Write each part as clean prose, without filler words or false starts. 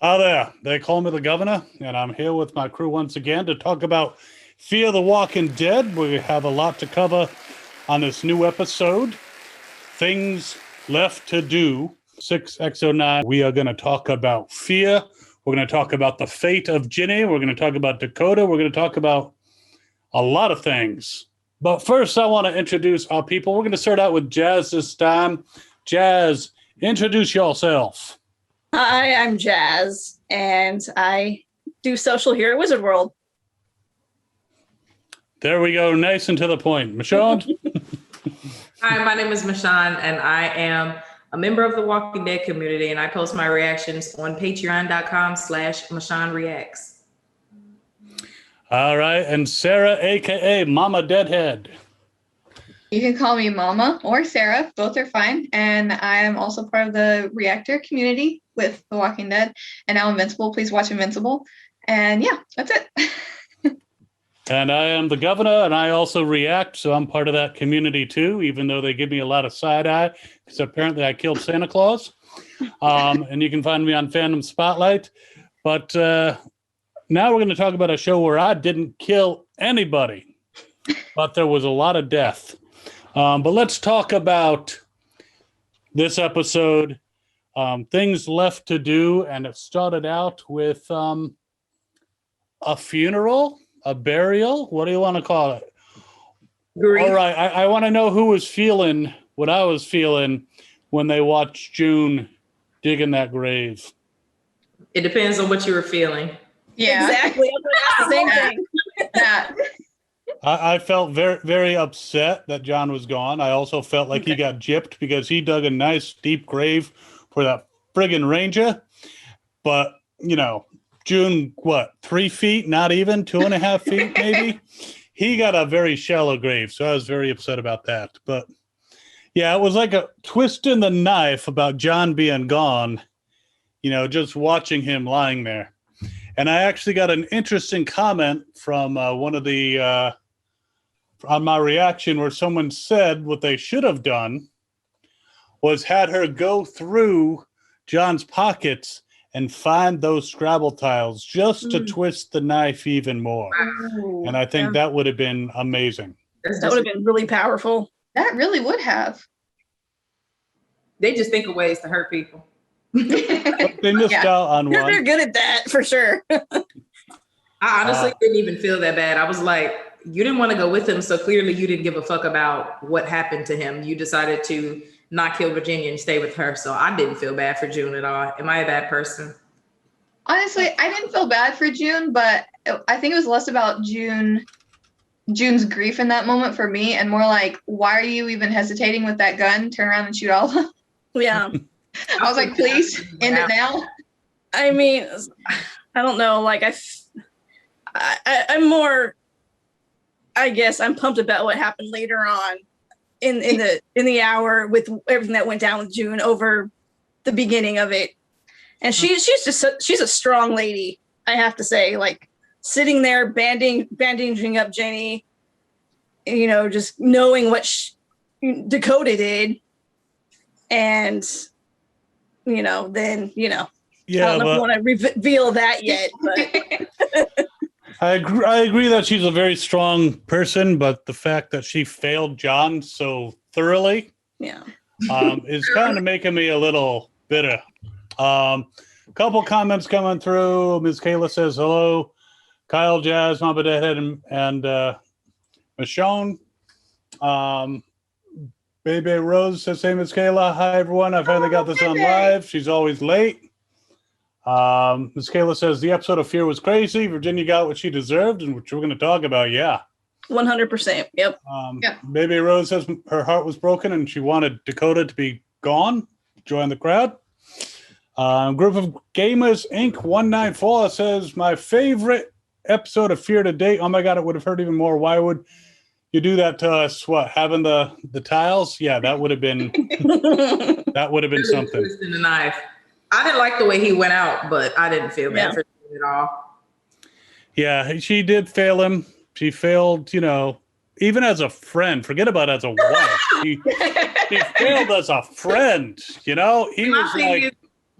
Hi there. They call me the governor, and I'm here with my crew once again to talk about Fear the Walking Dead. We have a lot to cover on this new episode. Things left to do. 6X09. We are going to talk about fear. We're going to talk about the fate of Ginny. We're going to talk about Dakota. We're going to talk about a lot of things. But first, I want to introduce our people. We're going to start out with Jazz this time. Jazz, introduce yourself. Hi, I'm Jazz, and I do social here at Wizard World. There we go. Nice and to the point. Michonne? Hi, my name is Michonne, and I am a member of the Walking Dead community, and I post my reactions on patreon.com/MichonneReacts. All right. And Sarah, a.k.a. Mama Deadhead. You can call me Mama or Sarah. Both are fine. And I am also part of the Reactor community with The Walking Dead. And now Invincible. Please watch Invincible. And yeah, that's it. And I am the governor, and I also react, so I'm part of that community too, even though they give me a lot of side-eye, because apparently I killed Santa Claus. And you can find me on Fandom Spotlite. But now we're going to talk about a show where I didn't kill anybody, but there was a lot of death. But let's talk about this episode, things left to do, and it started out with a funeral, a burial. What do you want to call it? Grief. All right, I want to know who was feeling what I was feeling when they watched June digging that grave. It depends on what you were feeling. Yeah. Exactly. Same thing. That. I felt very, very upset that John was gone. I also felt like he got gypped because he dug a nice deep grave for that friggin' ranger. But, you know, June, 3 feet, not even 2.5 feet, maybe? He got a very shallow grave, so I was very upset about that. But, yeah, it was like a twist in the knife about John being gone, you know, just watching him lying there. And I actually got an interesting comment from one of the... on my reaction where someone said what they should have done was had her go through John's pockets and find those Scrabble tiles just to twist the knife even more. Ooh, And I think that would have been amazing. that would have been really powerful. That really would have. They just think of ways to hurt people. But they missed out on They're one. good at that, for sure. I honestly didn't even feel that bad. I was like, you didn't want to go with him, so clearly you didn't give a fuck about what happened to him. You decided to not kill Virginia and stay with her. So I didn't feel bad for June at all. Am I a bad person? Honestly, I didn't feel bad for June, but I think it was less about June's grief in that moment for me, and more like, why are you even hesitating with that gun? Turn around and shoot all of them. Yeah. I was like, please, end it now. I mean, I don't know. Like, I'm more, I guess I'm pumped about what happened later on in the hour with everything that went down with June over the beginning of it. And she's a strong lady, I have to say, like sitting there bandaging up Jenny, you know, just knowing what Dakota did. And, you know, then, you know, Yeah, I don't know if you want to reveal that yet, but I agree that she's a very strong person, but the fact that she failed John so thoroughly yeah. is kind of making me a little bitter. Couple comments coming through. Ms. Kayla says hello. Kyle, Jazz, Mama Deadhead, and Michonne. Baby Rose says, hey, Ms. Kayla. Hi, everyone. I finally got this on live. She's always late. Ms. Kayla says, the episode of Fear was crazy. Virginia got what she deserved, and which we're going to talk about. Yeah. 100%. Yep. Yeah. Baby Rose says her heart was broken and she wanted Dakota to be gone. Join the crowd. Group of Gamers Inc. 194 says, my favorite episode of Fear to date. Oh my God, it would have hurt even more. Why would you do that to us? What, having the tiles? Yeah, that would have been something. Twisting the knife. I didn't like the way he went out, but I didn't feel bad for him at all. Yeah, she did fail him. She failed, you know, even as a friend. Forget about as a wife. She failed as a friend, you know? He was like,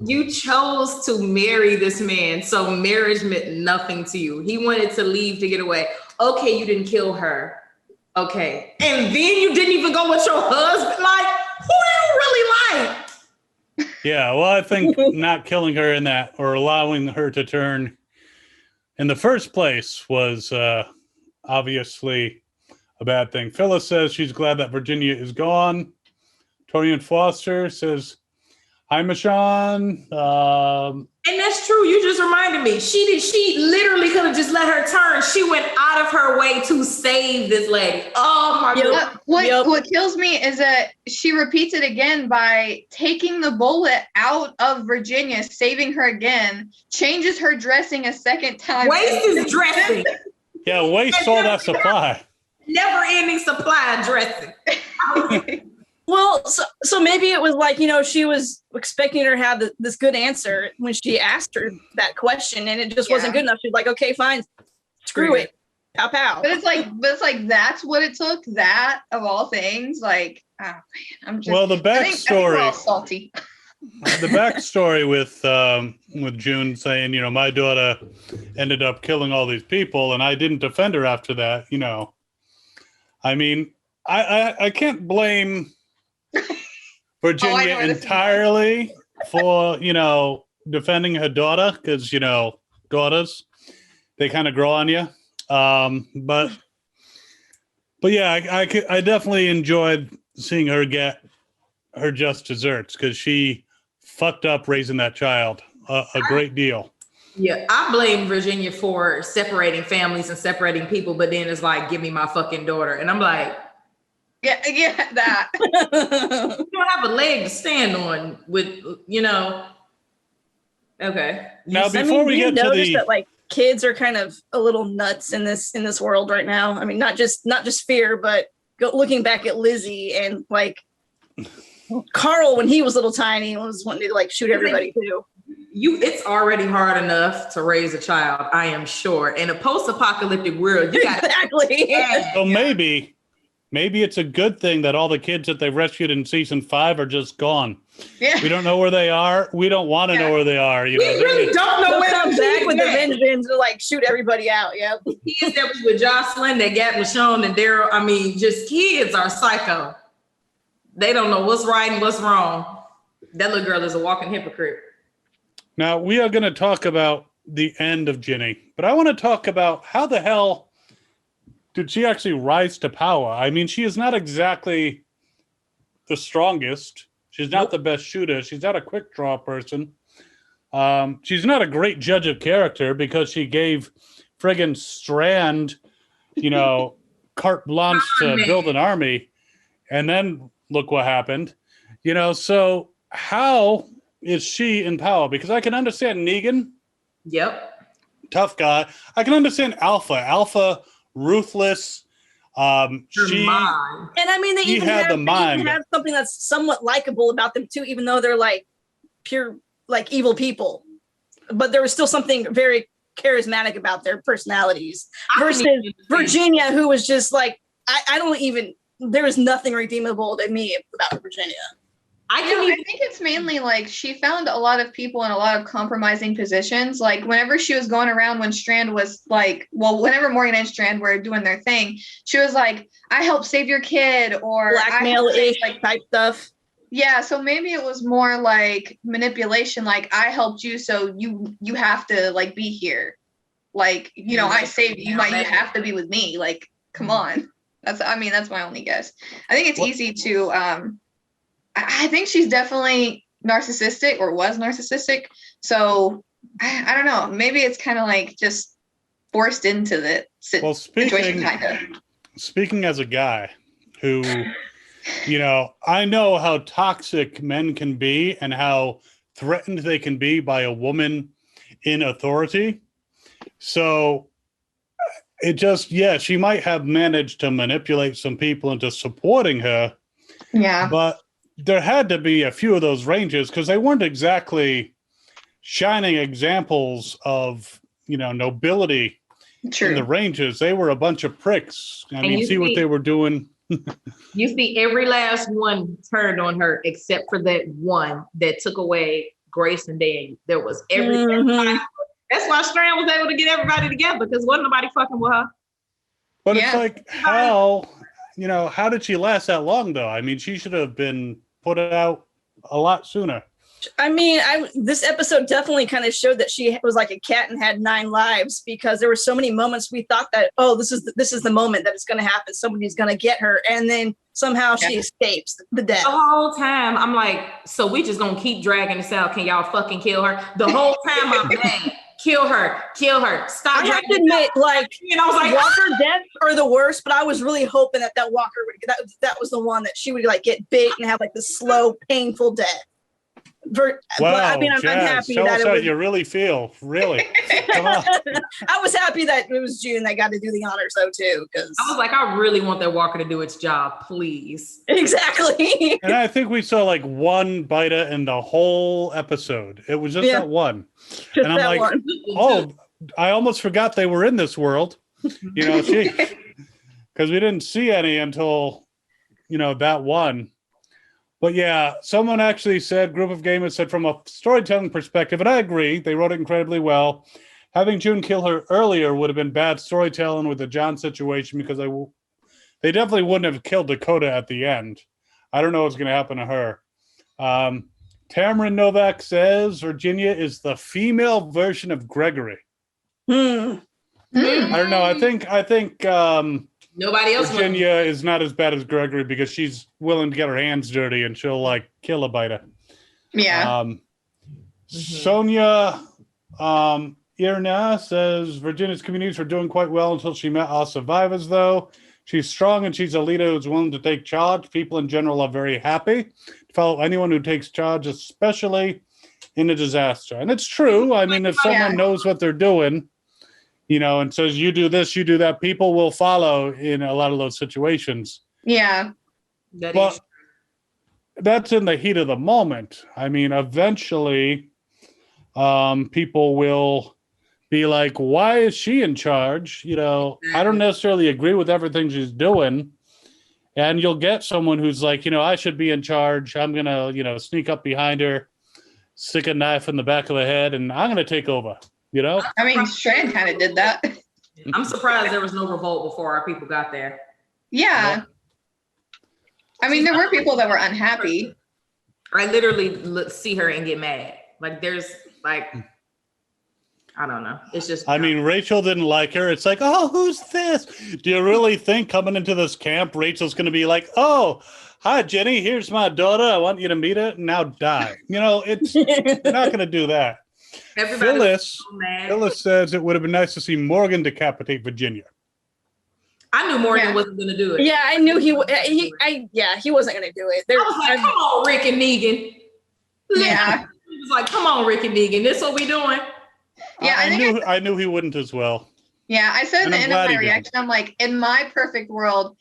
You chose to marry this man, so marriage meant nothing to you. He wanted to leave to get away. Okay, you didn't kill her. Okay. And then you didn't even go with your husband? Like, who do you really like? Yeah, well, I think not killing her in that or allowing her to turn in the first place was obviously a bad thing. Phyllis says she's glad that Virginia is gone. Torian Foster says, hi, Michonne. And that's true. You just reminded me. She literally could have just let her turn. She went out of her way to save this lady. Oh my God. What kills me is that she repeats it again by taking the bullet out of Virginia, saving her again, changes her dressing a second time. Waste is dressing. Yeah, waste all that supply. Never ending supply of dressing. Well, so maybe it was like, she was expecting her to have this good answer when she asked her that question, and it just wasn't good enough. She's like, okay, fine, screw it, pow pow. But it's like that's what it took. That of all things, like, oh man, I'm just. Well, the backstory. I think we're all salty. The backstory with June saying, my daughter ended up killing all these people, and I didn't defend her after that. I mean, I can't blame Virginia entirely for, defending her daughter because, daughters, they kind of grow on you. But yeah, I definitely enjoyed seeing her get her just desserts because she fucked up raising that child a great deal. Yeah, I blame Virginia for separating families and separating people, but then it's like, give me my fucking daughter. And I'm like, yeah, that. You don't have a leg to stand on with, Okay. Now, before we get to the that, like, kids are kind of a little nuts in this world right now. I mean, not just Fear, but looking back at Lizzie and like Carl when he was little tiny was wanting to like shoot everybody too. It's already hard enough to raise a child, I am sure. In a post-apocalyptic world, you got exactly. So maybe it's a good thing that all the kids that they rescued in season 5 are just gone. Yeah. We don't know where they are. We don't want to know where they are. We really don't know where they're back with the vengeance to like shoot everybody out. Yep. Kids that was with Jocelyn, that got Michonne and Daryl. I mean, just kids are psycho. They don't know what's right and what's wrong. That little girl is a walking hypocrite. Now, we are going to talk about the end of Ginny, but I want to talk about how the hell did she actually rise to power? I mean, she is not exactly the strongest. She's not the best shooter. She's not a quick draw person. She's not a great judge of character because she gave friggin' Strand, carte blanche to build an army. And then look what happened. So how is she in power? Because I can understand Negan. Yep. Tough guy. I can understand Alpha, ruthless. And I mean, they even have something that's somewhat likable about them too, even though they're like pure like evil people. But there was still something very charismatic about their personalities versus Virginia, who was just like, I don't even. There is nothing redeemable to me about Virginia. I think it's mainly like she found a lot of people in a lot of compromising positions. Like whenever she was going around when Strand was like, whenever Morgan and Strand were doing their thing, she was like, I helped save your kid or blackmail-ish like type stuff. Yeah. So maybe it was more like manipulation. Like I helped you. So you have to like be here. Like, I saved you. You have to be with me. Like, come on. That's my only guess. I think it's easy to, I think she's definitely narcissistic or was narcissistic. So I don't know. Maybe it's kind of like just forced into the situation kind of. Speaking as a guy who, I know how toxic men can be and how threatened they can be by a woman in authority. So it just, she might have managed to manipulate some people into supporting her. Yeah. But there had to be a few of those Rangers because they weren't exactly shining examples of, nobility in the Rangers. They were a bunch of pricks. I mean, see what they were doing. You see every last one turned on her except for that one that took away Grace and Daniel. There was every. Mhm. That's why Strand was able to get everybody together because wasn't nobody fucking with her. But Yeah. it's like, how did she last that long, though? I mean, she should have been put out a lot sooner. I mean, this episode definitely kind of showed that she was like a cat and had 9 lives, because there were so many moments we thought that, oh, this is the moment that it's going to happen. Somebody's going to get her, and then somehow she escapes the death. The whole time I'm like, so we just gonna keep dragging this out? Can y'all fucking kill her? The whole time I'm mad. Kill her, stop. I have to admit, like, and I was like, Walker deaths are the worst, but I was really hoping that Walker that was the one that she would like get bit and have like the slow, painful death. But I mean, I'm happy tell that us it how was. you really feel. Really, come on. I was happy that it was June that got to do the honors though too, because I was like, I really want that Walker to do its job, please. exactly. And I think we saw like one Beta in the whole episode. It was just that one. Just and I'm that like, one. oh, I almost forgot they were in this world. Because we didn't see any until, that one. But yeah, someone actually said, group of gamers said, from a storytelling perspective, and I agree, they wrote it incredibly well. Having June kill her earlier would have been bad storytelling with the John situation, because they definitely wouldn't have killed Dakota at the end. I don't know what's going to happen to her. Tamron Novak says Virginia is the female version of Gregory. I don't know. I think nobody else. Virginia is not as bad as Gregory because she's willing to get her hands dirty and she'll like kill a biter. Yeah. Sonia Irna says Virginia's communities were doing quite well until she met all survivors, though. She's strong and she's a leader who's willing to take charge. People in general are very happy to follow anyone who takes charge, especially in a disaster. And it's true. I mean, if someone knows what they're doing, and says, you do this, you do that, people will follow in a lot of those situations. Yeah. But that's in the heat of the moment. I mean, eventually, people will be like, why is she in charge? I don't necessarily agree with everything she's doing. And you'll get someone who's like, I should be in charge. I'm going to, sneak up behind her, stick a knife in the back of the head, and I'm going to take over. I mean, Strand kind of did that. I'm surprised there was no revolt before our people got there. Yeah. Nope. I mean, there were people that were unhappy. I literally see her and get mad. Like, there's like, I don't know. It's just. I mean, Rachel didn't like her. It's like, oh, who's this? Do you really think coming into this camp, Rachel's going to be like, oh, hi, Jenny, here's my daughter. I want you to meet her. Now die. It's you're not going to do that. Phyllis says it would have been nice to see Morgan decapitate Virginia. I knew Morgan wasn't going to do it. Yeah, I knew he wasn't going to do it. I was like, come on, Rick and Negan. Yeah. He was like, come on, Rick and Negan. This what we doing? Yeah, I knew he wouldn't as well. Yeah, I said in the end of my reaction, I'm like, in my perfect world,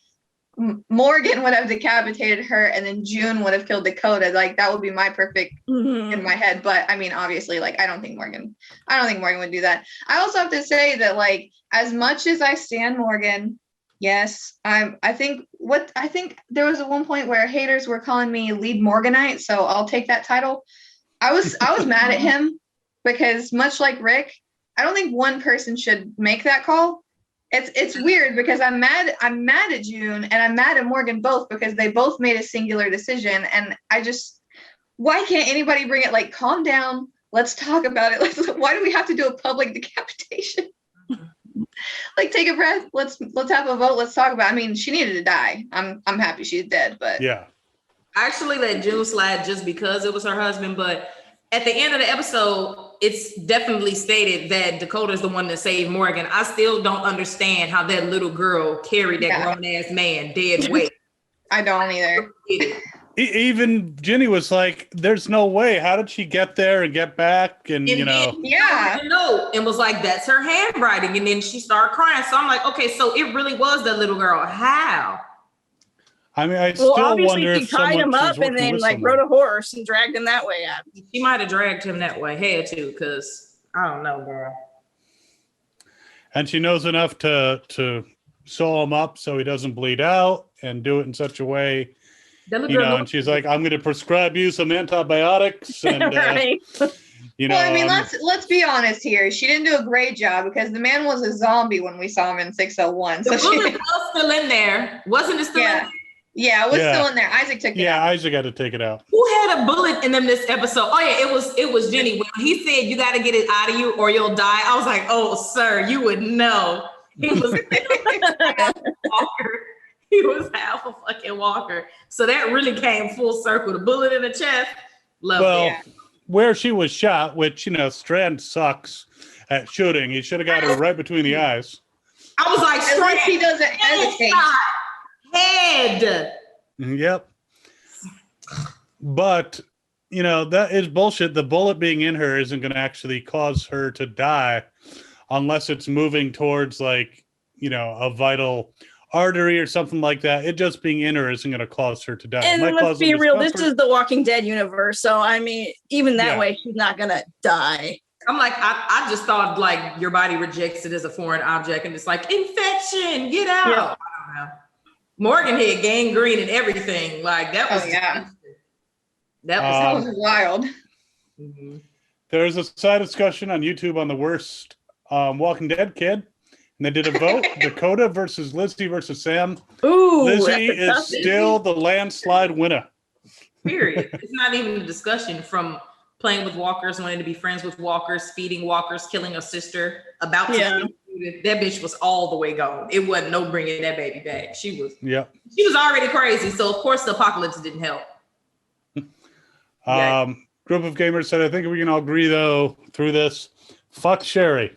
Morgan would have decapitated her and then June would have killed Dakota. Like, that would be my perfect in my head. But I mean, obviously, like, I don't think Morgan would do that. I also have to say that, like, as much as I stand Morgan, yes, I think there was at one point where haters were calling me lead Morganite, so I'll take that title. I was mad at him because, much like Rick, I don't think one person should make that call. It's weird because I'm mad at June and I'm mad at Morgan both because they both made a singular decision, and why can't anybody bring it, like, calm down, let's talk about it. Why do we have to do a public decapitation? Like, take a breath, let's have a vote, let's talk about it. I mean, she needed to die. I'm happy she's dead, but yeah. I actually let June slide just because it was her husband, but at the end of the episode, it's definitely stated that Dakota is the one that saved Morgan. I still don't understand how that little girl carried that grown-ass man dead weight. I don't either. Even Jenny was like, there's no way. How did she get there and get back? And No, and was like, that's her handwriting. And then she started crying. So I'm like, okay, so it really was that little girl. How? I mean, I still wonder if she tied him up and then rode a horse and dragged him that way out. She might have dragged him that way, had to, because I don't know, girl. And she knows enough to sew him up so he doesn't bleed out and do it in such a way That little you girl know, looked- and she's like, I'm going to prescribe you some antibiotics. And, right. you know, Well, I mean, let's be honest here. She didn't do a great job because the man was a zombie when we saw him in 601. the So bullet she, was still in there. Wasn't it still in yeah, there? yeah, it was Yeah. still in there. Isaac took it yeah, out. Isaac had to take it out. Who had a bullet in them this episode? Oh yeah, it was Jenny. When he said you got to get it out of you or you'll die, I was like, oh sir, you would know. He was half a walker. He was half a fucking walker. So that really came full circle. The bullet in the chest. Love Well, it. where she was shot, which, you know, Strand sucks at shooting. He should have got her right between the eyes. I was like, At least he doesn't hesitate. Head. Yep. But, you know, that is bullshit. The bullet being in her isn't going to actually cause her to die unless it's moving towards, like, you know, a vital artery or something like that. It just being in her isn't going to cause her to die. It And might let's cause be some real, this discomfort. is the Walking Dead universe. So, I mean, even that Yeah. way, she's not going to die. I'm like, I just thought like your body rejects it as a foreign object and it's like infection, get out. Yeah. I don't know. Morgan had gangrene and everything. Like that was Oh, yeah. that That was was wild. Mhm. There's a side discussion on YouTube on the worst Walking Dead kid. And they did a vote, Dakota versus Lizzie versus Sam. Ooh, Lizzie that's a is tough- still the landslide winner. period. It's not even a discussion from playing with walkers, wanting to be friends with walkers, feeding walkers, killing a sister, about to Yeah. kill Judith. That bitch was all the way gone. It wasn't no bringing that baby back. She was Yep. already crazy. So of course the apocalypse didn't help. Yeah. Group of gamers said, I think we can all agree, though, through this. Fuck Sherry.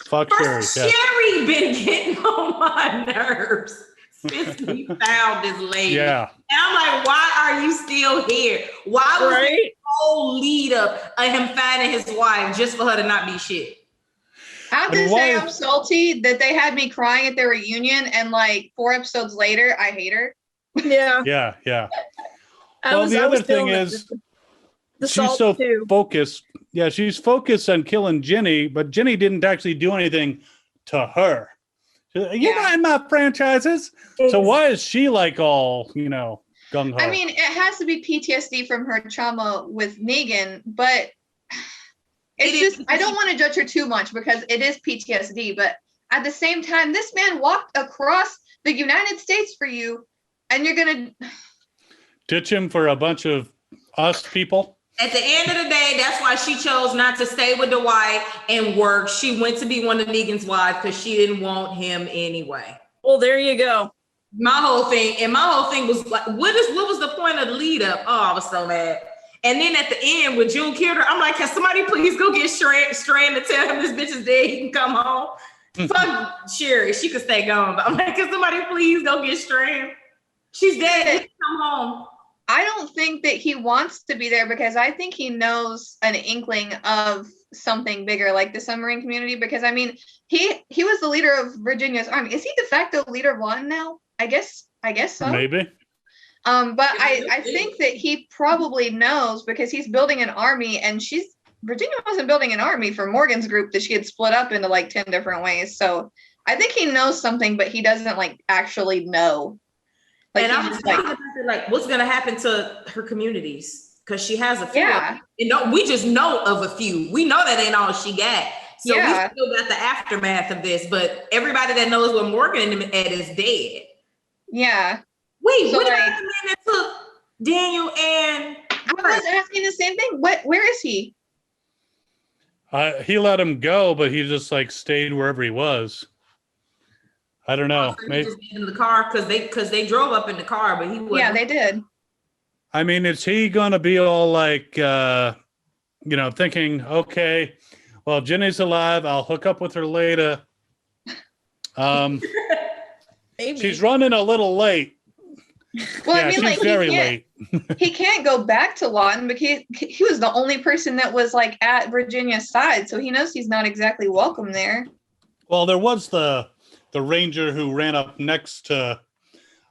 Fuck Sherry. First, Yeah. Sherry been getting on my nerves since we found this lady. Yeah. And I'm like, why are you still here? Why was Right? the whole lead up of him finding his wife just for her to not be shit? I have to And say, why- I'm salty that they had me crying at their reunion, and like 4 episodes later, I hate her. Yeah. Yeah. Yeah. I Well, was- the I was other thing feeling is, the she's salt so too. focused. Yeah, she's focused on killing Jenny, but Jenny didn't actually do anything to her. She's like, You're Yeah. not in my franchises. So why is she like all, you know, gung ho? I mean, it has to be PTSD from her trauma with Negan, but it's It is- just, I don't want to judge her too much because it is PTSD, but at the same time, this man walked across the United States for you, and you're going to, Ditch him for a bunch of us people. At the end of the day, that's why she chose not to stay with Dwight and work. She went to be one of Negan's wives because she didn't want him anyway. Well, there you go. My whole thing was like, what was the point of the lead up? Oh, I was so mad. And then at the end, when June killed her, I'm like, can somebody please go get Strand to tell him this bitch is dead? He can come home. Fuck Sherry, she could stay gone. But I'm like, can somebody please go get Strand? She's dead. He can come home. I don't think that he wants to be there because I think he knows an inkling of something bigger like the submarine community, because I mean, he was the leader of Virginia's army. Is he de facto leader of one now? I guess so. Maybe. But I think that he probably knows because he's building an army, and Virginia wasn't building an army for Morgan's group that she had split up into like 10 different ways. So I think he knows something, but he doesn't like actually know. Like, And he's I'm just like, what's gonna happen to her communities? Because she has a few. Yeah. We just know of a few. We know that ain't all she got. So Yeah. we still got the aftermath of this, but everybody that knows what Morgan and them at is dead. yeah. Wait, So, what about like- the man that took Daniel and I was asking the same thing. Where is he? He let him go, but he just like stayed wherever he was. I don't know. He Maybe. just get in the car because they drove up in the car, but he wasn't. Yeah, they did. I mean, is he gonna be all like, you know, thinking, okay, well, Jenny's alive. I'll hook up with her later. Maybe. She's running a little late. Well, Yeah, I mean, she's like very late. he can't go back to Lawton because he was the only person that was like at Virginia's side, so he knows he's not exactly welcome there. Well, there was the ranger who ran up next to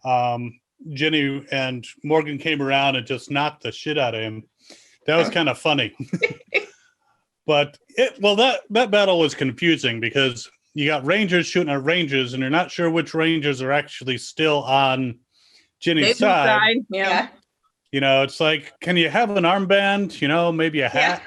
Jenny, and Morgan came around and just knocked the shit out of him. That was kind of funny. But that battle was confusing because you got rangers shooting at rangers, and you're not sure which rangers are actually still on Ginny's They side. yeah. You know, it's like, can you have an armband? You know, maybe a hat.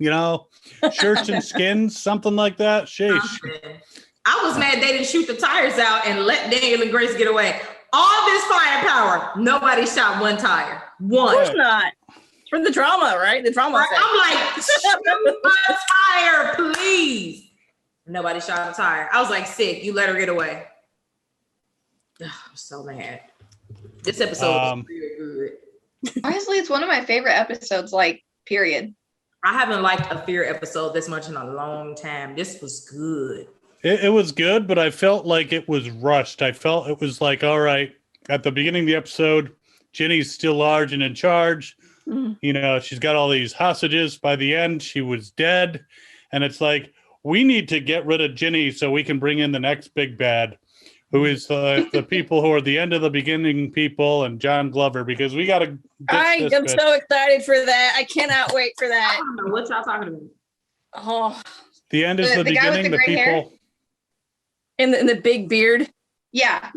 You know, shirts and skins, something like that. Sheesh. I was mad they didn't shoot the tires out and let Daniel and Grace get away. All this firepower, nobody shot one tire. One. Of course not. For the drama, right? The drama. Right? I'm like, shoot a tire, please. Nobody shot a tire. I was like, sick. You let her get away. Ugh, I'm so mad. This episode was really good. Honestly, it's one of my favorite episodes, like, period. I haven't liked a Fear episode this much in a long time. This was good. It was good, but I felt like it was rushed. I felt it was like, all right, at the beginning of the episode, Ginny's still large and in charge. You know, she's got all these hostages. By the end, she was dead. And it's like, we need to get rid of Ginny so we can bring in the next big bad, who is the people who are the end of the beginning people, and John Glover, because we got to. I am so excited for that. I cannot wait for that. I don't know what y'all talking about. Oh, the end is the beginning. The people. Hair? In the big beard. Yeah.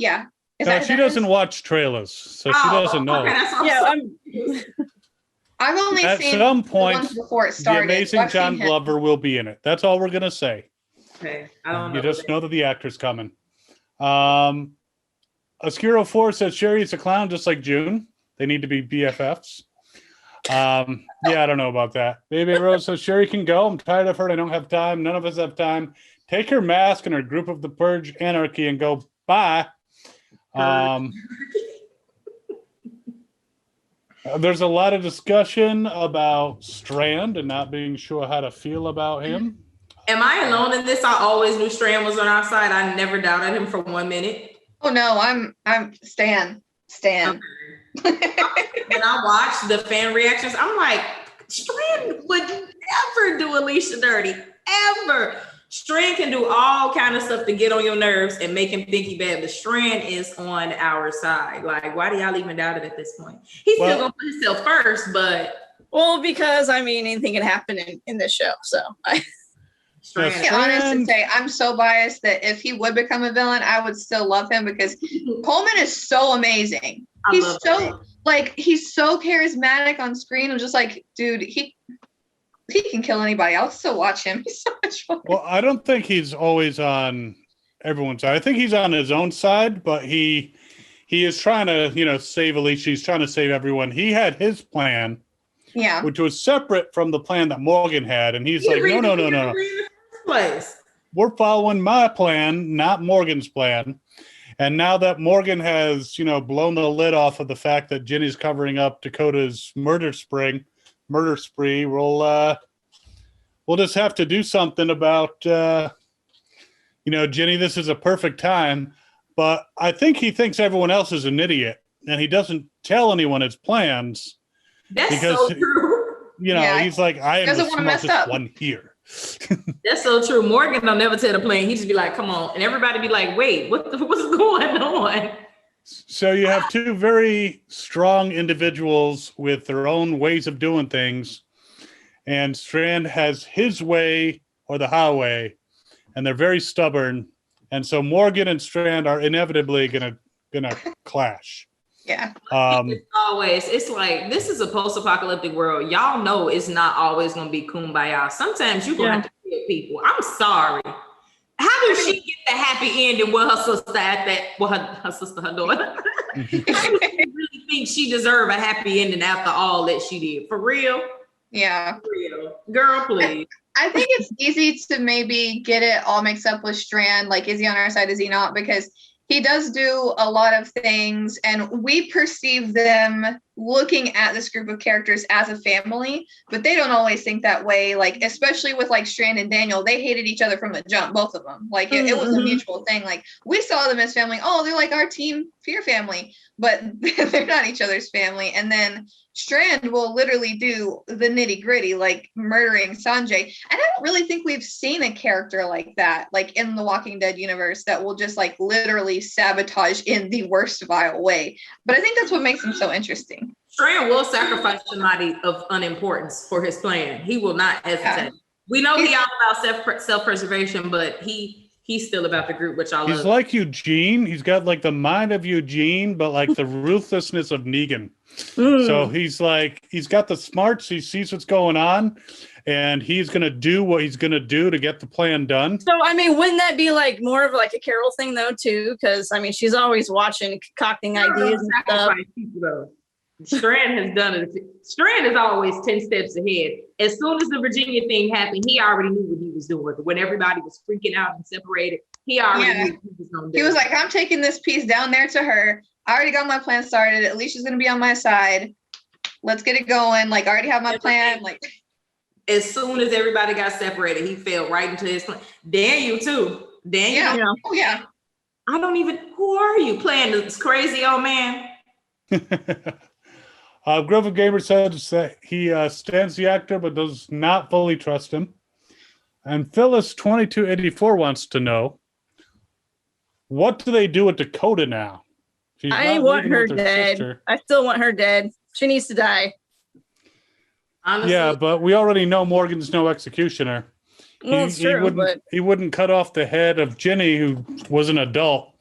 No, she doesn't watch trailers, so she doesn't know. Okay, I've only At seen some the point, ones before it started. the amazing I've John seen him. Glover will be in it. That's all we're gonna say. Okay, I don't know. You just know that the actor's coming. Oscuro 4 says Sherry's a clown just like June. They need to be BFFs. Yeah, I don't know about that. Baby Rose says Sherry can go. I'm tired of her. I don't have time. None of us have time. Take her mask and her group of the Purge Anarchy and go. Bye. There's a lot of discussion about Strand and not being sure how to feel about him. Am I alone in this? I always knew Strand was on our side. I never doubted him for 1 minute. Oh no, I'm Stan. Okay. When I watched the fan reactions, I'm like, Strand would never do Alicia dirty, ever. Strand can do all kind of stuff to get on your nerves and make him think he bad, but Strand is on our side. Like, why do y'all even doubt it at this point? He's still gonna put himself first, but because I mean anything can happen in this show. So Strand. To be honest and say I'm so biased that if he would become a villain, I would still love him because Coleman is so amazing. He's so charismatic on screen. I'm just like, dude, he can kill anybody. I'll still watch him. He's so much fun. Well, I don't think he's always on everyone's side. I think he's on his own side, but he is trying to, save Alicia. He's trying to save everyone. He had his plan, which was separate from the plan that Morgan had, and he's like, no. We're following my plan, not Morgan's plan. And now that Morgan has, blown the lid off of the fact that Ginny's covering up Dakota's murder spree, we'll just have to do something about, Ginny, this is a perfect time. But I think he thinks everyone else is an idiot, and he doesn't tell anyone his plans. That's so true. He's like, I am the smartest one here. That's so true. Morgan don't never tell the plan. He just be like, come on. And everybody be like, wait, what's going on? So you have two very strong individuals with their own ways of doing things. And Strand has his way or the highway, and they're very stubborn. And so Morgan and Strand are inevitably gonna clash. Yeah. It's like, this is a post-apocalyptic world. Y'all know it's not always gonna be kumbaya. Sometimes you're gonna have to kill people. I'm sorry. How did she get the happy ending with her sister her daughter? How do you really think she deserved a happy ending after all that she did? For real? Yeah. For real. Girl, please. I think it's easy to maybe get it all mixed up with Strand. Like, is he on our side? Is he not? Because he does do a lot of things, and we perceive them looking at this group of characters as a family, but they don't always think that way. Like, especially with like Strand and Daniel, they hated each other from the jump, both of them. Like, it was a mutual thing. Like, we saw them as family. Oh, they're like our team Fear family, but they're not each other's family. And then Strand will literally do the nitty gritty, like murdering Sanjay. And I don't really think we've seen a character like that, like in the Walking Dead universe, that will just like literally sabotage in the worst vile way. But I think that's what makes him so interesting. Strand will sacrifice somebody of unimportance for his plan. He will not hesitate. We know he's all about self-preservation, but he he's still about the group, which I love. He's like Eugene. He's got like the mind of Eugene, but like the ruthlessness of Negan. So he's got the smarts. He sees what's going on, and he's going to do what he's going to do to get the plan done. So, I mean, wouldn't that be like more of like a Carol thing though, too? Because, I mean, she's always watching, concocting ideas and stuff. Strand has done it. Strand is always 10 steps ahead. As soon as the Virginia thing happened, he already knew what he was doing. When everybody was freaking out and separated, he already knew what he was going to do. He was like, I'm taking this piece down there to her. I already got my plan started. Alicia's going to be on my side. Let's get it going. Like, I already have my plan. Like, as soon as everybody got separated, he fell right into his plan. Daniel, too. Daniel. yeah. Oh, yeah. Who are you playing this crazy old man? Grove of Gamer says that he stands the actor but does not fully trust him. And Phyllis2284 wants to know, what do they do with Dakota now? She's I not want leaving her with dead. sister. I still want her dead. She needs to die. Honestly, Yeah, but we already know Morgan's no executioner. Well, it's true, but He wouldn't cut off the head of Ginny, who was an adult.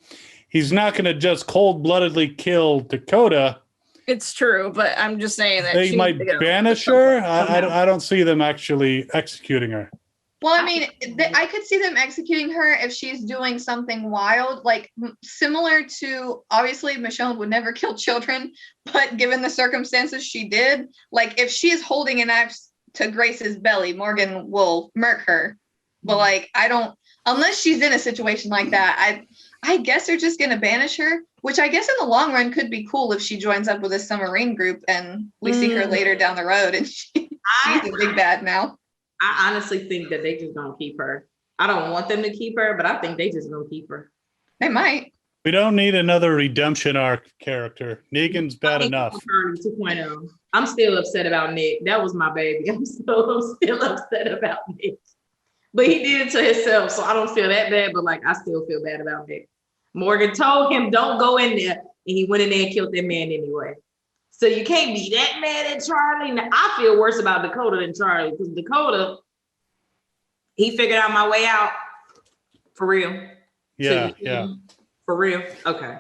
He's not going to just cold-bloodedly kill Dakota. it's true. But I'm just saying that They she might needs to go. banish her. I don't see them actually executing her. Well, I mean, I could see them executing her if she's doing something wild, like similar to, obviously, Michonne would never kill children, but given the circumstances she did, like if she is holding an axe to Grace's belly, Morgan will murk her. But like, unless she's in a situation like that, I guess they're just going to banish her, which I guess in the long run could be cool if she joins up with a submarine group and we see her later down the road and she's a big bad now. I honestly think that they just gonna keep her. I don't want them to keep her, but I think they just gonna keep her. They might. We don't need another redemption arc character. Negan's bad enough. 2.0. I'm still upset about Nick. That was my baby. I'm still upset about Nick. But he did it to himself, so I don't feel that bad, but like I still feel bad about Nick. Morgan told him don't go in there, and he went in there and killed that man anyway. So you can't be that mad at Charlie. Now, I feel worse about Dakota than Charlie, because Dakota, he figured out my way out. For real. Yeah, So, yeah. For real? Okay.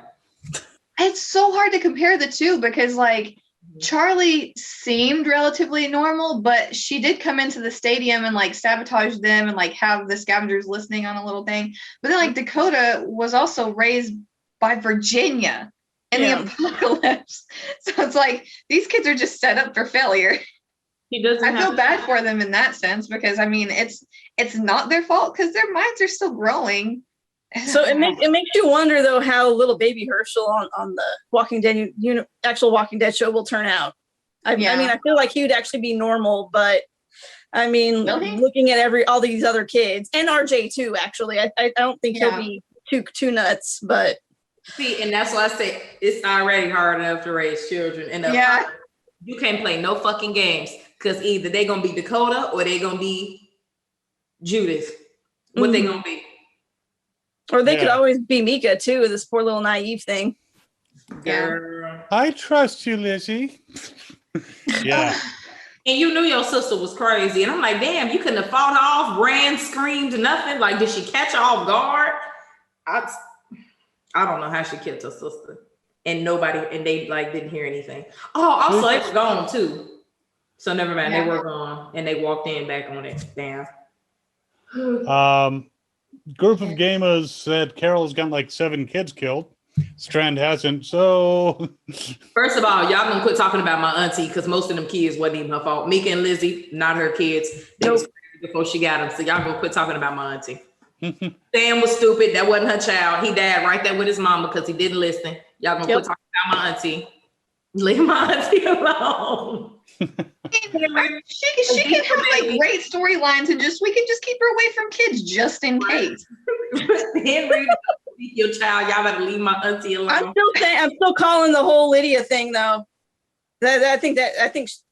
It's so hard to compare the two because like Charlie seemed relatively normal, but she did come into the stadium and like sabotage them and like have the scavengers listening on a little thing. But then like Dakota was also raised by Virginia in the apocalypse. So it's like these kids are just set up for failure. He doesn't I feel bad for them in that sense because I mean it's not their fault because their minds are still growing. So it makes you wonder though how little baby Herschel on the Walking Dead actual Walking Dead show will turn out. I mean I feel like he would actually be normal, but I mean looking at all these other kids and RJ too. Actually, I don't think he'll be too nuts, but. See, and that's why I say it's already hard enough to raise children. And you can't play no fucking games because either they're gonna be Dakota or they're gonna be Judith. What they gonna be? Or they could always be Mika too, this poor little naive thing. Girl. I trust you, Lizzie. Yeah. And you knew your sister was crazy. And I'm like, damn, you couldn't have fought her off, ran, screamed, nothing. Like, did she catch her off guard? I don't know how she killed her sister. And they like didn't hear anything. Oh, also they were gone too. So never mind, they were gone and they walked in back on it. Damn. Group of gamers said Carol's got like 7 kids killed. Strand hasn't, so First of all, y'all gonna quit talking about my auntie because most of them kids wasn't even her fault. Mika and Lizzie, not her kids. They was before she got them. So y'all gonna quit talking about my auntie. Sam was stupid. That wasn't her child. He died right there with his mama because he didn't listen. Y'all gonna quit talking about my auntie. Leave my auntie alone. She can have like great storylines and we can just keep her away from kids just in case. Henry, your child, y'all better leave my auntie alone. I'm still calling the whole Lydia thing though. I think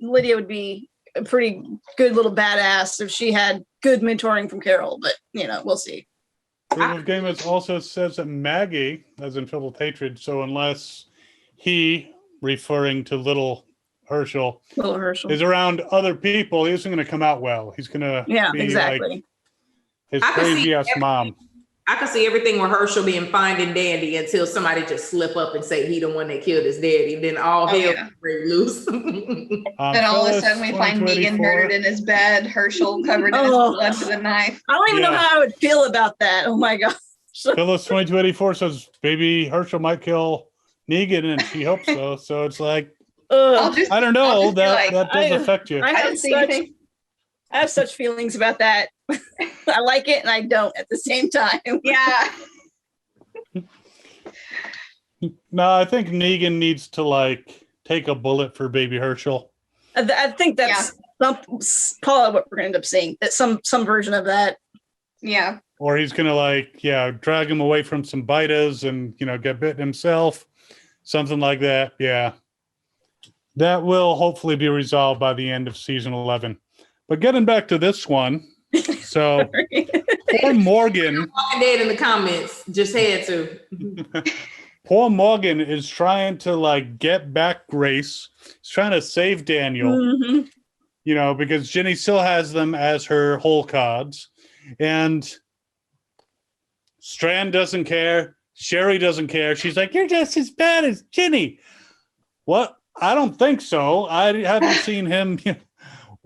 Lydia would be a pretty good little badass if she had good mentoring from Carol, but we'll see. Group of gamers also says that Maggie has infiltrated hatred, so unless he, referring to little Herschel, is around other people, he isn't going to come out well. He's going to be like his crazy ass mom. I could see everything with Herschel being fine and dandy until somebody just slip up and say he the one that killed his daddy. Then all hell break loose. Then all of a sudden we find Negan murdered in his bed, Herschel covered in his blood with a knife. I don't even know how I would feel about that. Oh my gosh. Phyllis 2284 says maybe Herschel might kill Negan, and she hopes so. So it's like, I don't know. That does affect you. I have such feelings about that. I like it and I don't at the same time. Yeah. No, I think Negan needs to like take a bullet for baby Herschel. I think that's probably what we're gonna end up seeing. That some version of that. Yeah. Or he's gonna like, drag him away from some bitas and get bitten himself. Something like that. Yeah. That will hopefully be resolved by the end of season 11. But getting back to this one, so poor Morgan. Walking Dead in the comments just had to. Poor Morgan is trying to like get back Grace. He's trying to save Daniel, because Ginny still has them as her whole cards, and Strand doesn't care. Sherry doesn't care. She's like, "You're just as bad as Ginny." What? I don't think so. I haven't seen him.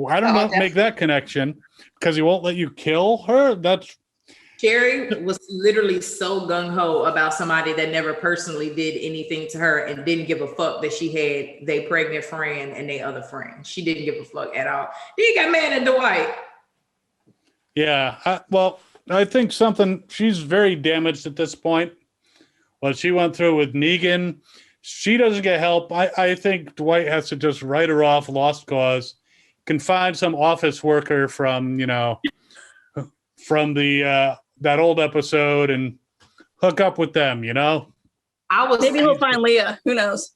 I don't know. Make that connection because he won't let you kill her. That's Sherry was literally so gung-ho about somebody that never personally did anything to her and didn't give a fuck that she had their pregnant friend and their other friend. She didn't give a fuck at all. He got mad at Dwight. Yeah. I think she's very damaged at this point. What she went through with Negan, she doesn't get help. I think Dwight has to just write her off, lost cause. Can find some office worker from the that old episode and hook up with them. Maybe he'll find Leah. Who knows?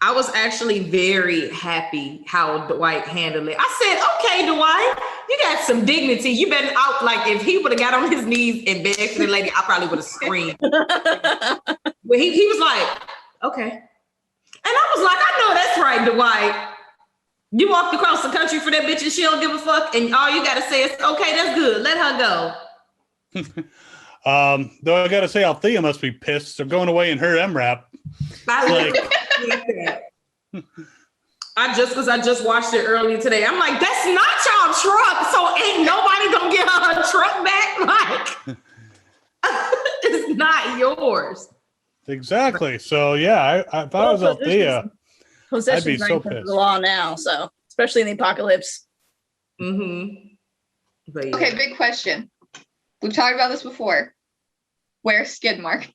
I was actually very happy how Dwight handled it. I said, "Okay, Dwight, you got some dignity. You better out." Like if he would have got on his knees and begged for the lady, I probably would have screamed. But he was like, "Okay," and I was like, "I know that's right, Dwight. You walked across the country for that bitch and she don't give a fuck, and all you gotta say is, okay, that's good. Let her go." Though I gotta say, Althea must be pissed. They're going away in her MRAP. I just watched it early today. I'm like, that's not y'all truck, so ain't nobody gonna get her truck back. Like, it's not yours. Exactly. So yeah, if I was Althea, I'd be so pissed. The law now, so especially in the apocalypse. But yeah. Okay, big question. We've talked about this before. Where's Skidmark?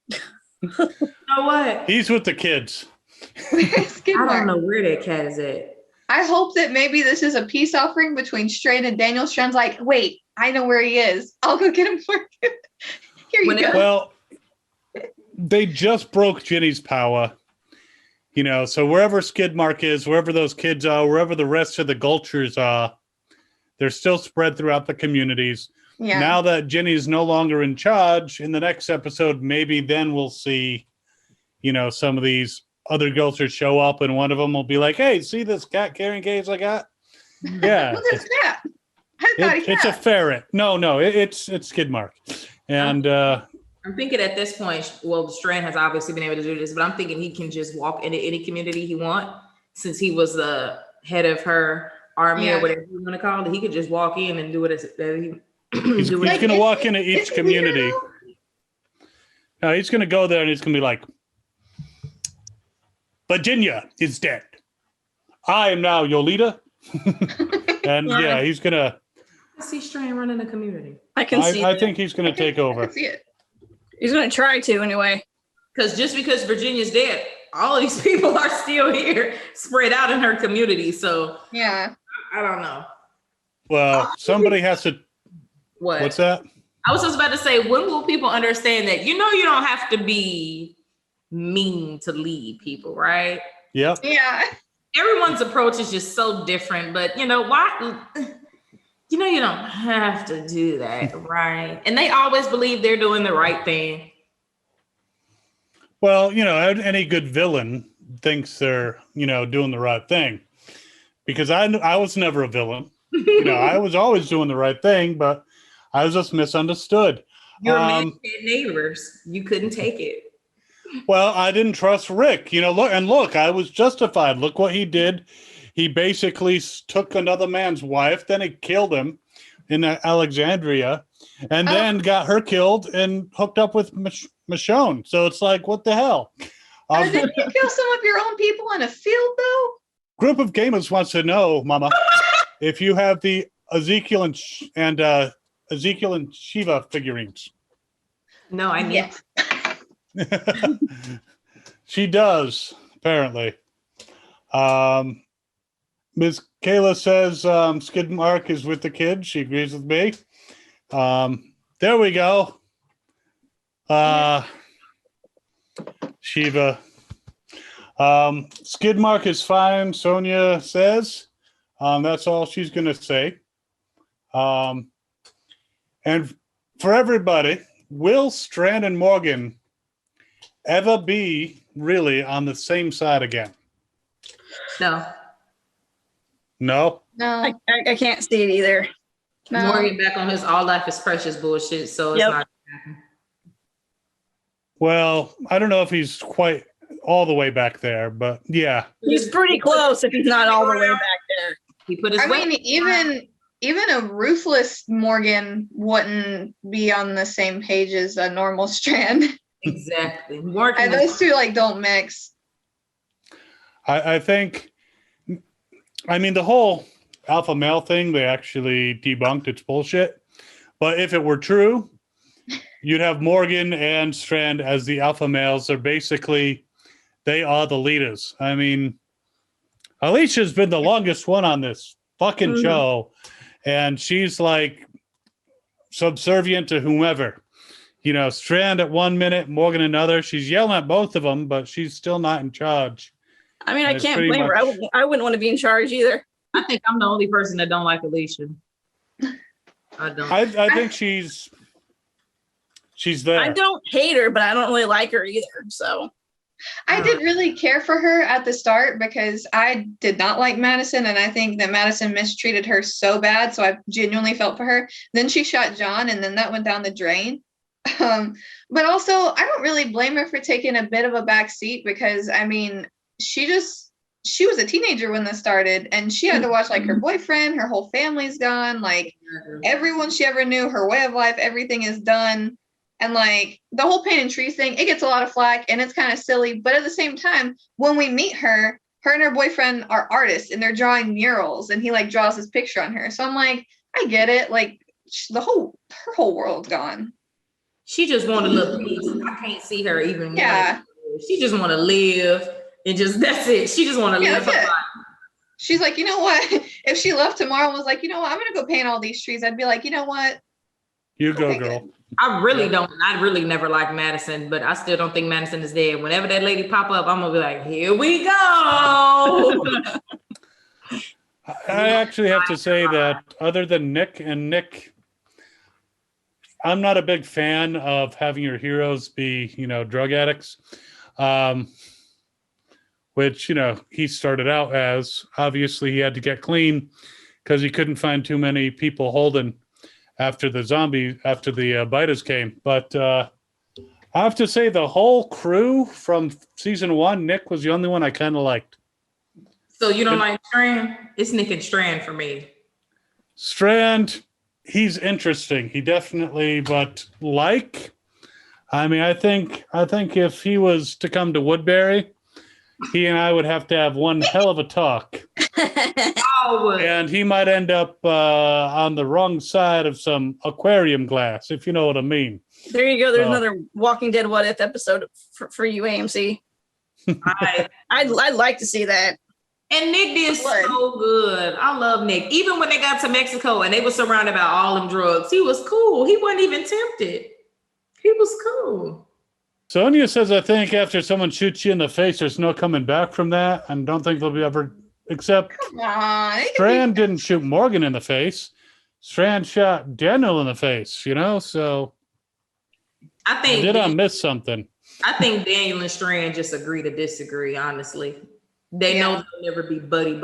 You know what? He's with the kids. I don't know where that cat is at. I hope that maybe this is a peace offering between Strand and Daniel. Strand's like, wait, I know where he is. I'll go get him for you. Here you go. Well, they just broke Ginny's power. So wherever Skidmark is, wherever those kids are, wherever the rest of the Gulchers are, they're still spread throughout the communities. Yeah. Now that Ginny's no longer in charge, in the next episode, maybe then we'll see, some of these other Gulchers show up, and one of them will be like, "Hey, see this cat carrying cage I got?" Yeah. What's this cat? It's a ferret. No, it's Skidmark. And I'm thinking at this point, well, Strand has obviously been able to do this, but I'm thinking he can just walk into any community he wants, since he was the head of her army or whatever you want to call it. He could just walk in and do it as he's going to walk into each community. No, he's going to go there and he's going to be like, "Virginia is dead. I am now your leader." And he's going to. I see Strand running a community. I can see. I think he's going to take over. I see it. He's going to try to anyway. Because just because Virginia's dead, all of these people are still here, spread out in her community. So yeah, I don't know. Well, somebody has to. What's that? I was just about to say, when will people understand that? You don't have to be mean to lead people, right? Yep. Yeah. Everyone's approach is just so different, but why? You don't have to do that, right? And they always believe they're doing the right thing. Well, any good villain thinks they're, doing the right thing. Because I was never a villain. I was always doing the right thing, but I was just misunderstood. Your man had neighbors. You couldn't take it. Well, I didn't trust Rick. Look, I was justified. Look what he did. He basically took another man's wife, then he killed him in Alexandria, and then got her killed and hooked up with Michonne. So it's like, what the hell? Didn't you kill some of your own people in a field, though? Group of gamers wants to know, Mama, if you have the Ezekiel and Shiva figurines. No, I need. Yes. She does, apparently. Ms. Kayla says Skid Mark is with the kids. She agrees with me. There we go. Shiva. Skid Mark is fine, Sonia says. That's all she's going to say. And for everybody, will Strand and Morgan ever be really on the same side again? No. No? No. I can't see it either. No. Morgan back on his all life is precious bullshit, so it's Yep. not gonna happen. Well, I don't know if he's quite all the way back there, but yeah. He's pretty close if he's not all the way back there. He put his I mean, even a ruthless Morgan wouldn't be on the same page as a normal Strand. exactly. Morgan And those two don't mix. I think, I mean, the whole alpha male thing, they actually debunked. It's bullshit. But if it were true, you'd have Morgan and Strand as the alpha males. They are the leaders. I mean, Alicia's been the longest one on this fucking show, and she's like subservient to whomever. Strand at 1 minute, Morgan another. She's yelling at both of them, but she's still not in charge. I mean, I can't blame her. I wouldn't want to be in charge either. I think I'm the only person that don't like Alicia. I don't. I think she's there. I don't hate her, but I don't really like her either. So I did really care for her at the start because I did not like Madison, and I think that Madison mistreated her so bad, so I genuinely felt for her. Then she shot John, and then that went down the drain. But also, I don't really blame her for taking a bit of a back seat because, I mean, she was a teenager when this started, and she had to watch like her boyfriend, her whole family's gone, like everyone she ever knew, her way of life, everything is done. And like the whole painting trees thing, it gets a lot of flack and it's kind of silly. But at the same time, when we meet her and her boyfriend are artists and they're drawing murals, and he like draws his picture on her. So I'm like, I get it. Like her whole world's gone. She just want a little peace. I can't see her even. Yeah. She just want to live and that's it. She just want to live her life. She's like, you know what? If she left tomorrow and was like, you know what, I'm gonna go paint all these trees, I'd be like, you know what? You go, girl. I really don't. I really never liked Madison, but I still don't think Madison is dead. Whenever that lady pop up, I'm gonna be like, here we go. I actually have to say that other than Nick, I'm not a big fan of having your heroes be, drug addicts. Which, he started out as. Obviously, he had to get clean because he couldn't find too many people holding after the biters came. But I have to say the whole crew from season 1, Nick was the only one I kind of liked. So you don't like Strand? It's Nick and Strand for me. Strand, he's interesting. He definitely, but I think if he was to come to Woodbury, he and I would have to have one hell of a talk. And he might end up on the wrong side of some aquarium glass, if you know what I mean. There you go. There's another Walking Dead What If episode for you, AMC. I'd like to see that. And Nick did so good. I love Nick. Even when they got to Mexico and they were surrounded by all them drugs, he was cool. He wasn't even tempted. He was cool. Sonia says, I think after someone shoots you in the face, there's no coming back from that. And don't think there'll be ever, except Strand didn't shoot Morgan in the face. Strand shot Daniel in the face, so I think did I miss something? I think Daniel and Strand just agree to disagree, honestly. They know they'll never be buddy.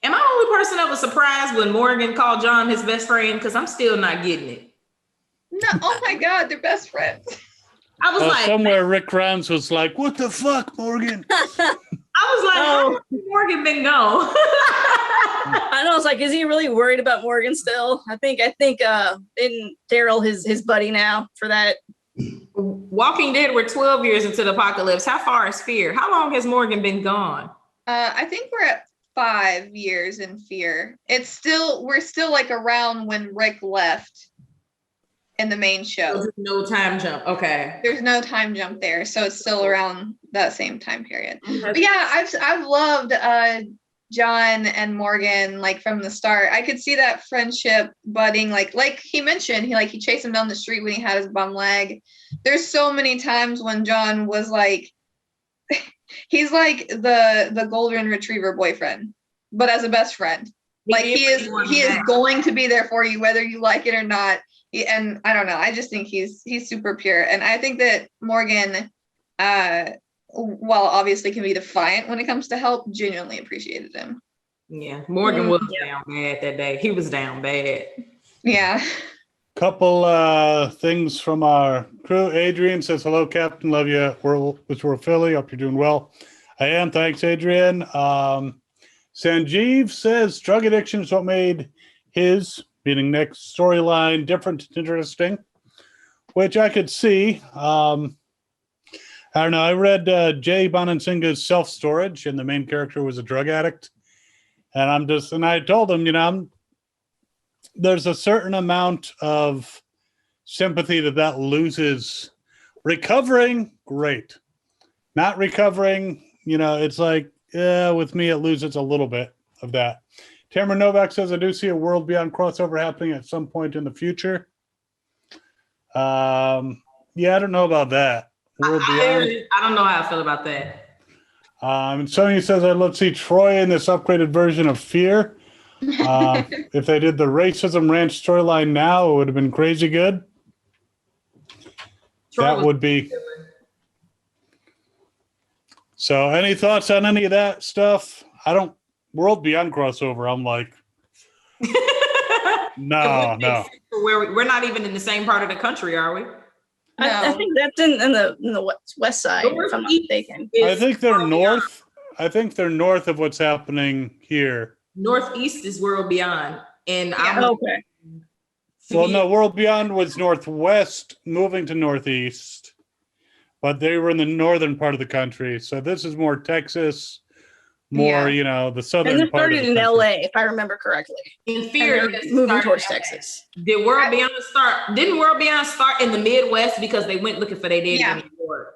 Am I the only person that was surprised when Morgan called John his best friend? Because I'm still not getting it. No, oh my God, they're best friends. I was like, somewhere Rick Grimes was like, "What the fuck, Morgan?" I was like, how long has Morgan been gone? I know. It's like, is he really worried about Morgan still? I think in Daryl his buddy now for that. Walking Dead, we're 12 years into the apocalypse. How far is Fear? How long has Morgan been gone? I think we're at 5 years in Fear. We're still like around when Rick left in the main show. There's no time jump. Okay. There's no time jump there, so it's still around that same time period. But yeah, I've loved John and Morgan like from the start. I could see that friendship budding, like he mentioned, he chased him down the street when he had his bum leg. There's so many times when John was like, he's like the golden retriever boyfriend, but as a best friend. Like he is going to be there for you whether you like it or not. And I don't know, I just think he's super pure, and I think that Morgan, while obviously can be defiant when it comes to help, genuinely appreciated him. Yeah, Morgan was down bad that day. He was down bad. Yeah. Couple things from our crew. Adrian says, "Hello, Captain. Love you. We're Philly. Hope you're doing well." I am. Thanks, Adrian. Sanjeev says, "Drug addiction is what made his," meaning Nick's, "storyline different and interesting," which I could see. I don't know. I read Jay Bonansinga's Self Storage, and the main character was a drug addict. And I told him, there's a certain amount of sympathy that loses. Recovering, great. Not recovering, it's like, with me, it loses a little bit of that. Tamara Novak says, "I do see a World Beyond crossover happening at some point in the future." Yeah, I don't know about that. World Beyond. I don't know how I feel about that. And Sonya says, "I'd love to see Troy in this upgraded version of Fear. If they did the Racism Ranch storyline now, it would have been crazy good." That would be. So, any thoughts on any of that stuff? World Beyond crossover, I'm like, no. We're not even in the same part of the country, are we? I think that's in the west side, if I'm not mistaken. I think they're north. I think they're north of what's happening here. Northeast is World Beyond. And okay. Well, no, World Beyond was northwest, moving to northeast, but they were in the northern part of the country. So this is more Texas, the southern and part of the started in LA, if I remember correctly. In Fear, moving towards Texas. Didn't World Beyond start in the Midwest because they went looking for their daddy in New York?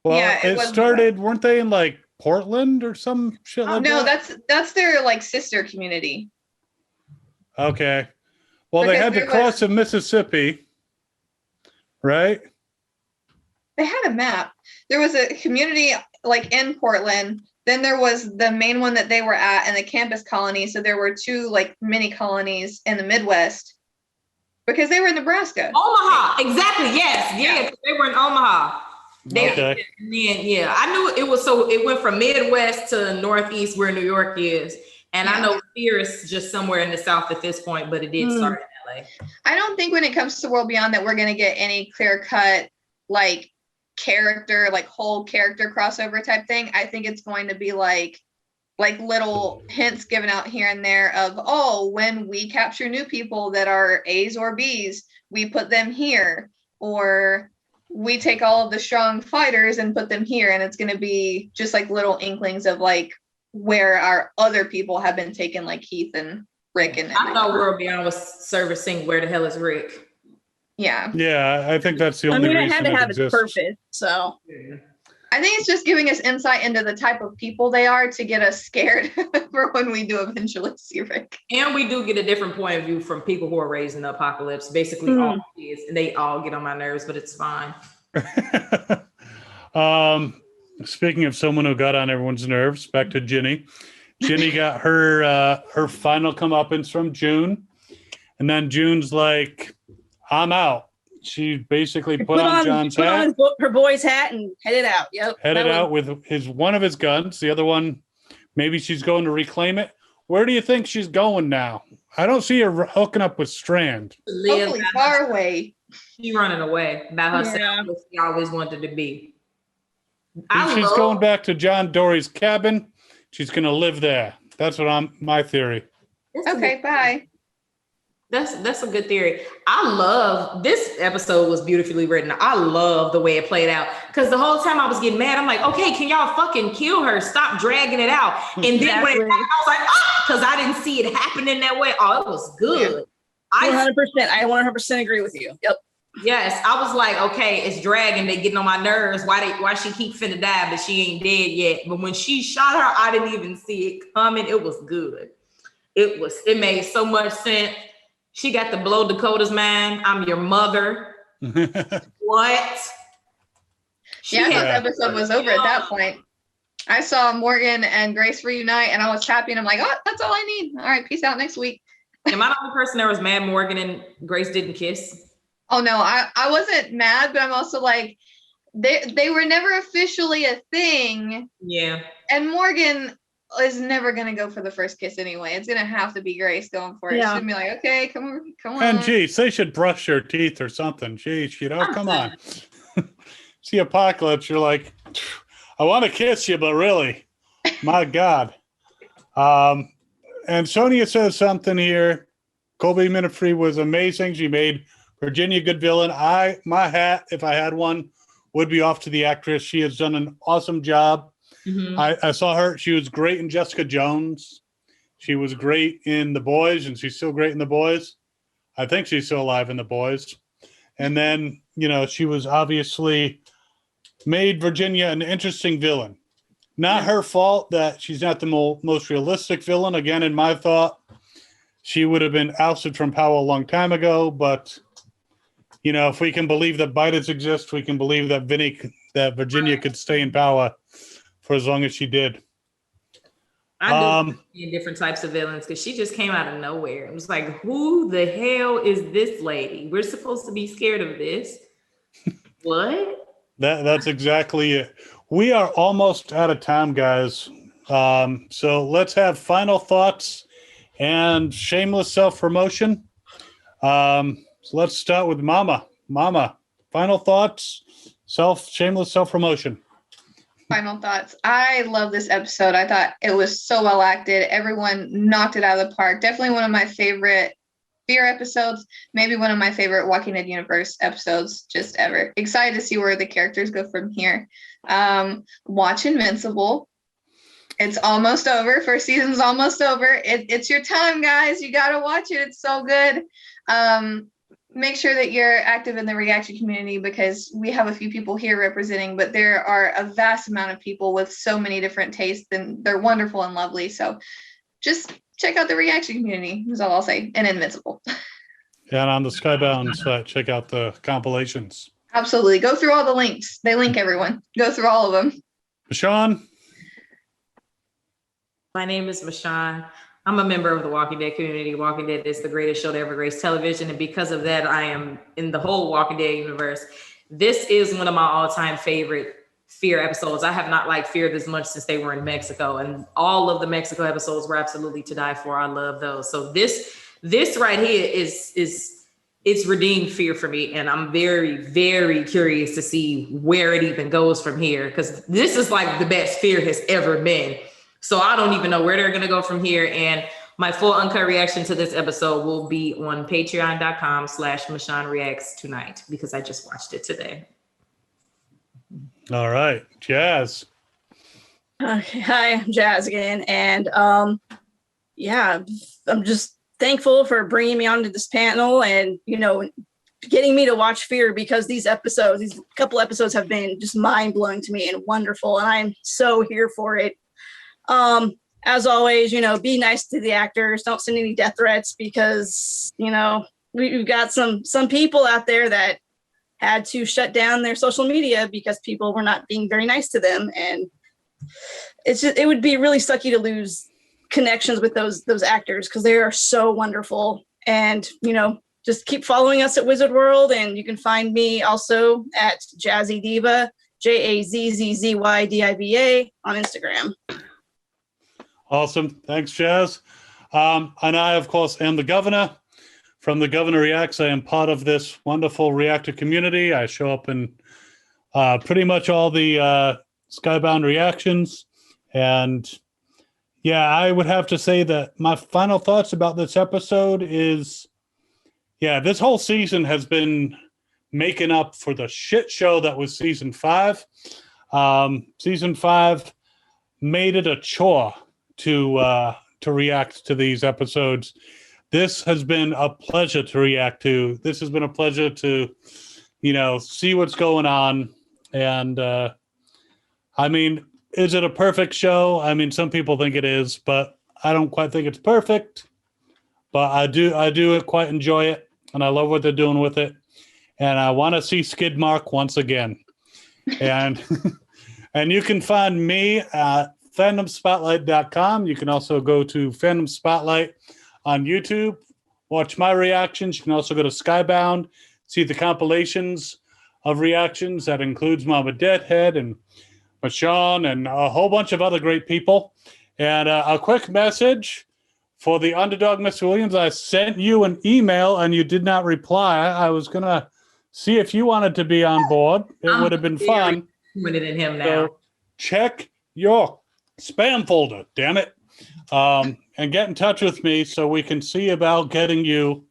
Well, it started, weren't they in like Portland or some shit like that? No, that's their like sister community. Okay. Well, they had to cross the Mississippi, right? They had a map. There was a community like in Portland. Then there was the main one that they were at and the campus colony. So there were 2 like mini colonies in the Midwest because they were in Nebraska. Omaha, exactly. Yes, yeah. They were in Omaha. Okay. I knew it was. So it went from Midwest to Northeast where New York is, and I know Fear is just somewhere in the South at this point, but it did start in LA. I don't think when it comes to World Beyond that we're going to get any clear cut like character, like whole character crossover type thing. I think it's going to be like little hints given out here and there of, when we capture new people that are A's or B's, we put them here, or we take all of the strong fighters and put them here. And it's going to be just like little inklings of like where our other people have been taken, like Keith and Rick. And I thought World Beyond was servicing Where the Hell is Rick? Yeah, I think that's the only reason it had to have exists. its purpose. So I think it's just giving us insight into the type of people they are to get us scared for when we do eventually see Rick. And we do get a different point of view from people who are raised in the apocalypse. Basically, all kids, and they all get on my nerves, but it's fine. Speaking of someone who got on everyone's nerves, back to Ginny. Ginny got her final comeuppance from June, and then June's like, "I'm out." She basically put on John's hat, her boy's hat, and headed out. Yep, headed out with one of his guns. The other one, maybe she's going to reclaim it. Where do you think she's going now? I don't see her hooking up with Strand. Hopefully far away. She running away by herself, Yeah. what she always wanted to be. She's going back to John Dory's cabin. She's going to live there. That's what my theory. Okay, bye. That's a good theory. I love this episode was beautifully written. I love the way it played out because the whole time I was getting mad. I'm like, okay, can y'all fucking kill her? Stop dragging it out. And then when it happened, I was like, because I didn't see it happening that way. Oh, it was good. Yeah. 100%. I 100% agree with you. Yep. Yes, I was like, okay, it's dragging. They getting on my nerves. Why she keep finna die, but she ain't dead yet. But when she shot her, I didn't even see it coming. It was good. It made so much sense. She got to blow Dakota's mind. I'm your mother. What? Yeah, I thought the episode was over at that point. I saw Morgan and Grace reunite, and I was happy. And I'm like, oh, that's all I need. All right, peace out next week. Am I the only person that was mad Morgan and Grace didn't kiss? Oh no, I wasn't mad, but I'm also like, they were never officially a thing. Yeah. And Morgan is never gonna go for the first kiss anyway. It's gonna have to be Grace going for it. Yeah. She's gonna be like, okay, come on. And geez, they should brush their teeth or something. Geez, come on. See Apocalypse, you're like, I want to kiss you, but really, my God. And Sonia says something here. Colby Minifree was amazing. She made Virginia good villain. My hat, if I had one, would be off to the actress. She has done an awesome job. Mm-hmm. I saw her. She was great in Jessica Jones. She was great in The Boys, and she's still great in The Boys. I think she's still alive in The Boys. And then, she was obviously made Virginia an interesting villain. Not her fault that she's not the most realistic villain. Again, in my thought, she would have been ousted from power a long time ago. But, if we can believe that Biden's exist, we can believe that Virginia could stay in power for as long as she did. I do in different types of villains because she just came out of nowhere. It was like, who the hell is this lady? We're supposed to be scared of this. What? That's exactly it. We are almost out of time, guys. So let's have final thoughts and shameless self-promotion. So let's start with Mama. Mama, final thoughts, shameless self-promotion. Final thoughts. I love this episode. I thought it was so well acted. Everyone knocked it out of the park. Definitely one of my favorite Fear episodes. Maybe one of my favorite Walking Dead universe episodes just ever. Excited to see where the characters go from here. Watch Invincible. It's almost over. First season's almost over. It's your time, guys. You got to watch it. It's so good. Make sure that you're active in the reaction community because we have a few people here representing, but there are a vast amount of people with so many different tastes and they're wonderful and lovely. So just check out the reaction community is all I'll say. And Invincible. And on the Skybound site, check out the compilations. Absolutely. Go through all the links. They link everyone. Go through all of them. Michonne? My name is Michonne. I'm a member of the Walking Dead community. Walking Dead is the greatest show to ever grace television. And because of that, I am in the whole Walking Dead universe. This is one of my all-time favorite Fear episodes. I have not liked Fear this much since they were in Mexico. And all of the Mexico episodes were absolutely to die for. I love those. So this right here it's redeemed Fear for me. And I'm very, very curious to see where it even goes from here. Because this is like the best Fear has ever been. So I don't even know where they're going to go from here. And my full uncut reaction to this episode will be on patreon.com/Michonne Reacts tonight because I just watched it today. All right. Jazz. Okay. Hi, I'm Jazz again. And I'm just thankful for bringing me onto this panel and, getting me to watch Fear because these couple episodes have been just mind blowing to me and wonderful. And I'm so here for it. As always, be nice to the actors. Don't send any death threats because, we've got some people out there that had to shut down their social media because people were not being very nice to them. And it would be really sucky to lose connections with those actors because they are so wonderful. And, just keep following us at Wizard World. And you can find me also at Jazzy Diva, JAZZZYDIVA on Instagram. Awesome. Thanks, Jazz. And I, of course, am the governor. from the Governor Reacts. I am part of this wonderful reactor community. I show up in pretty much all the Skybound reactions. And yeah, I would have to say that my final thoughts about this episode is, yeah, this whole season has been making up for the shit show that was season 5. Season 5 made it a chore to react to these episodes. This has been a pleasure to react to. This has been a pleasure to, see what's going on. And I mean, is it a perfect show? I mean, some people think it is, but I don't quite think it's perfect. But I do quite enjoy it, and I love what they're doing with it. And I want to see Skidmark once again. And and you can find me at fandomspotlight.com. You can also go to Fandom Spotlight on YouTube, watch my reactions. You can also go to Skybound, see the compilations of reactions. That includes Mama Deadhead and Michonne and a whole bunch of other great people. And a quick message for the underdog, Miss Williams. I sent you an email and you did not reply. I was going to see if you wanted to be on board. It would have been fun. Put it in him now. So check your spam folder, damn it. And get in touch with me so we can see about getting you,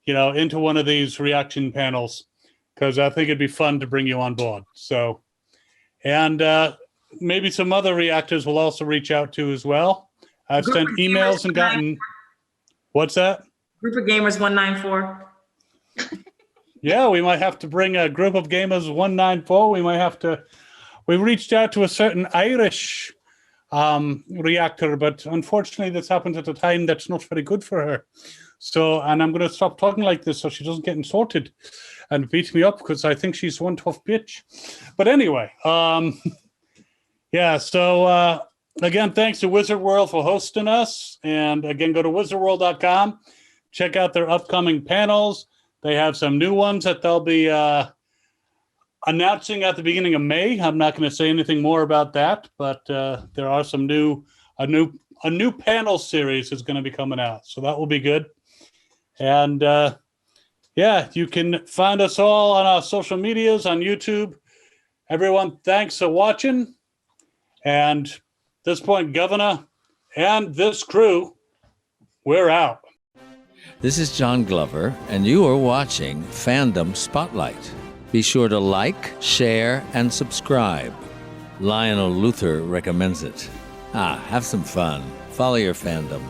into one of these reaction panels, because I think it'd be fun to bring you on board. So, and maybe some other reactors will also reach out to as well. I've sent emails and gotten, what's that? Group of Gamers 194. Yeah, we might have to bring a group of gamers 194. We reached out to a certain Irish reactor, but unfortunately this happens at a time that's not very good for her. So, and I'm going to stop talking like this so she doesn't get insulted and beat me up, because I think she's one tough bitch. But anyway, yeah, so again, thanks to Wizard World for hosting us. And again, go to wizardworld.com, check out their upcoming panels. They have some new ones that they'll be announcing at the beginning of May. I'm not going to say anything more about that, but there are some a new panel series is going to be coming out, so that will be good. And yeah, you can find us all on our social medias on YouTube. Everyone, thanks for watching. And at this point, Governor and this crew, we're out. This is John Glover, and you are watching Fandom Spotlight. Be sure to like, share, and subscribe. Lionel Luther recommends it. Have some fun. Follow your fandom.